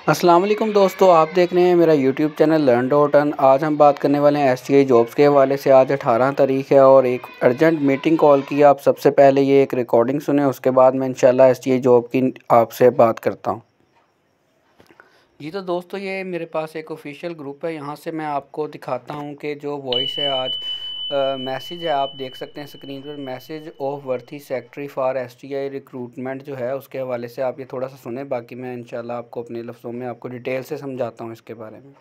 अस्सलाम वालेकुम दोस्तों, आप देख रहे हैं मेरा YouTube channel learn dot earn. आज हम बात करने वाले हैं एसटीआई जॉब्स के हवाले से। आज 18 तारीख है और एक अर्जेंट मीटिंग कॉल की। आप सबसे पहले ये एक रिकॉर्डिंग सुने, उसके बाद मैं इंशाल्लाह एसटीआई जॉब की आपसे बात करता हूँ। जी तो दोस्तों, ये मेरे पास एक ऑफिशियल ग्रुप है। यहाँ से मैं आपको दिखाता हूँ कि जो वॉइस है आज मैसेज है, आप देख सकते हैं स्क्रीन पर। Message of worthy secretary for STI recruitment जो है उसके हवाले से आप ये थोड़ा सा सुने, बाकी मैं इंशाल्लाह आपको अपने लफ्ज़ों में आपको डिटेल से समझाता हूँ इसके बारे में।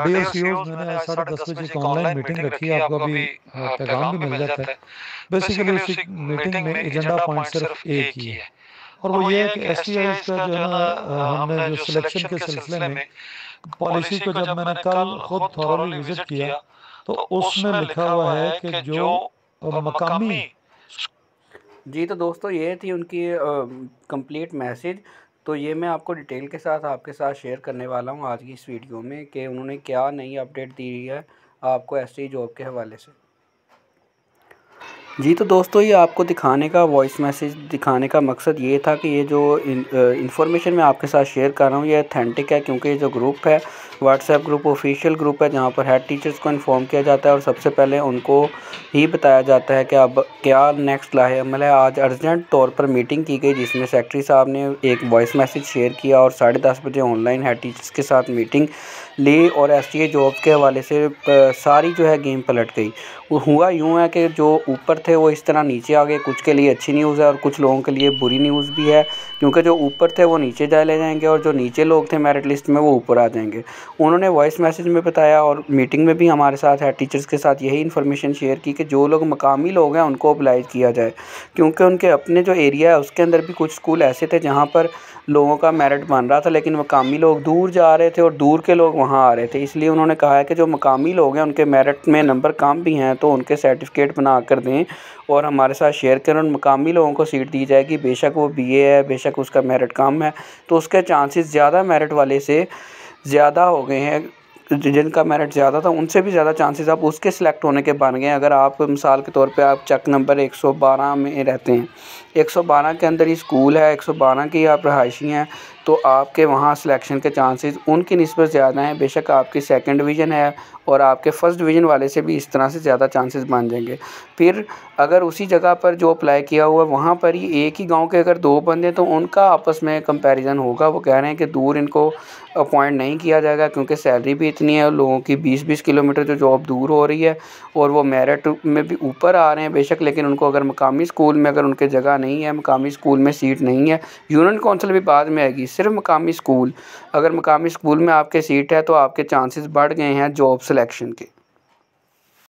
डियर सीईओज, मैंने आज 10:30 बजे एक ऑनलाइन मीटिंग रखी है। आपको अभी पैगाम भी मिल जाता है। बेसिकली उसी मीटिंग में एजेंडा पॉइंट सिर्फ एक ही है, और वो ये है कि एसटीआई का जो है ना, हमने जो सिलेक्शन के सिलसिले में पॉलिसी को जब मैंने कल खुद थॉरली विजिट किया तो उसमें लिखा हुआ है कि जो मकामी। जी तो दोस्तों, ये थी उनकी कंप्लीट मैसेज। तो ये मैं आपको डिटेल के साथ आपके साथ शेयर करने वाला हूँ आज की इस वीडियो में कि उन्होंने क्या नई अपडेट दी है आपको एसटीआई जॉब के हवाले से। जी तो दोस्तों, ये आपको दिखाने का वॉइस मैसेज दिखाने का मकसद ये था कि ये जो इन्फॉर्मेशन मैं आपके साथ शेयर कर रहा हूँ ये अथेंटिक है, क्योंकि ये जो ग्रुप है व्हाट्सएप ग्रुप ऑफिशियल ग्रुप है जहाँ पर हेड टीचर्स को इन्फॉर्म किया जाता है और सबसे पहले उनको ही बताया जाता है कि अब क्या नेक्स्ट लाहेअमल है। आज अर्जेंट तौर पर मीटिंग की गई जिसमें सेक्रेटरी साहब ने एक वॉइस मैसेज शेयर किया और 10:30 बजे ऑनलाइन हेड टीचर्स के साथ मीटिंग ली और एसटीआई जॉब के हवाले से सारी जो है गेम पलट गई। वो हुआ यूँ है कि जो ऊपर थे वो इस तरह नीचे आ गए। कुछ के लिए अच्छी न्यूज़ है और कुछ लोगों के लिए बुरी न्यूज़ भी है, क्योंकि जो ऊपर थे वो नीचे चले जाएंगे और जो नीचे लोग थे मेरिट लिस्ट में वो ऊपर आ जाएंगे। उन्होंने वॉइस मैसेज में बताया और मीटिंग में भी हमारे साथ हेड टीचर्स के साथ यही इन्फॉर्मेशन शेयर की कि जो लोग मकामी लोग हैं उनको अप्लाई किया जाए, क्योंकि उनके अपने जो एरिया है उसके अंदर भी कुछ स्कूल ऐसे थे जहाँ पर लोगों का मेरिट बन रहा था, लेकिन मकामी लोग दूर जा रहे थे और दूर के लोग वहाँ आ रहे थे। इसलिए उन्होंने कहा है कि जो मकामी लोग हैं उनके मेरिट में नंबर कम भी हैं तो उनके सर्टिफिकेट बना कर दें और हमारे साथ शेयर करें। उन मकामी लोगों को सीट दी जाएगी, बेशक वो बीए है, बेशक उसका मेरिट कम है, तो उसके चांसेस ज़्यादा मेरिट वाले से ज़्यादा हो गए हैं। जिनका मेरिट ज़्यादा था उनसे भी ज़्यादा चांसेस अब उसके सिलेक्ट होने के बन गए हैं। अगर आप मिसाल के तौर पे आप चक नंबर 112 में रहते हैं, 112 के अंदर ही स्कूल है, 112 की आप रहायशी हैं, तो आपके वहाँ सिलेक्शन के चांसेस उनकी निस्बत ज़्यादा हैं। बेशक आपकी सेकंड डिवीज़न है और आपके फर्स्ट डिवीज़न वाले से भी इस तरह से ज़्यादा चांसेस बन जाएंगे। फिर अगर उसी जगह पर जो अप्लाई किया हुआ है वहाँ पर ही एक ही गांव के अगर 2 बंदे तो उनका आपस में कंपैरिजन होगा। वो कह रहे हैं कि दूर इनको अपॉइंट नहीं किया जाएगा क्योंकि सैलरी भी इतनी है और लोगों की 20-20 किलोमीटर जो जॉब दूर हो रही है और वो मेरिट में भी ऊपर आ रहे हैं बेशक, लेकिन उनको अगर मकामी स्कूल में अगर उनके जगह नहीं है, मकामी स्कूल में सीट नहीं है, यूनियन काउंसिल भी बाद में आएगी, सिर्फ मकामी स्कूल, अगर मकामी स्कूल में आपके सीट है तो आपके चांसेस बढ़ गए हैं जॉब सिलेक्शन के।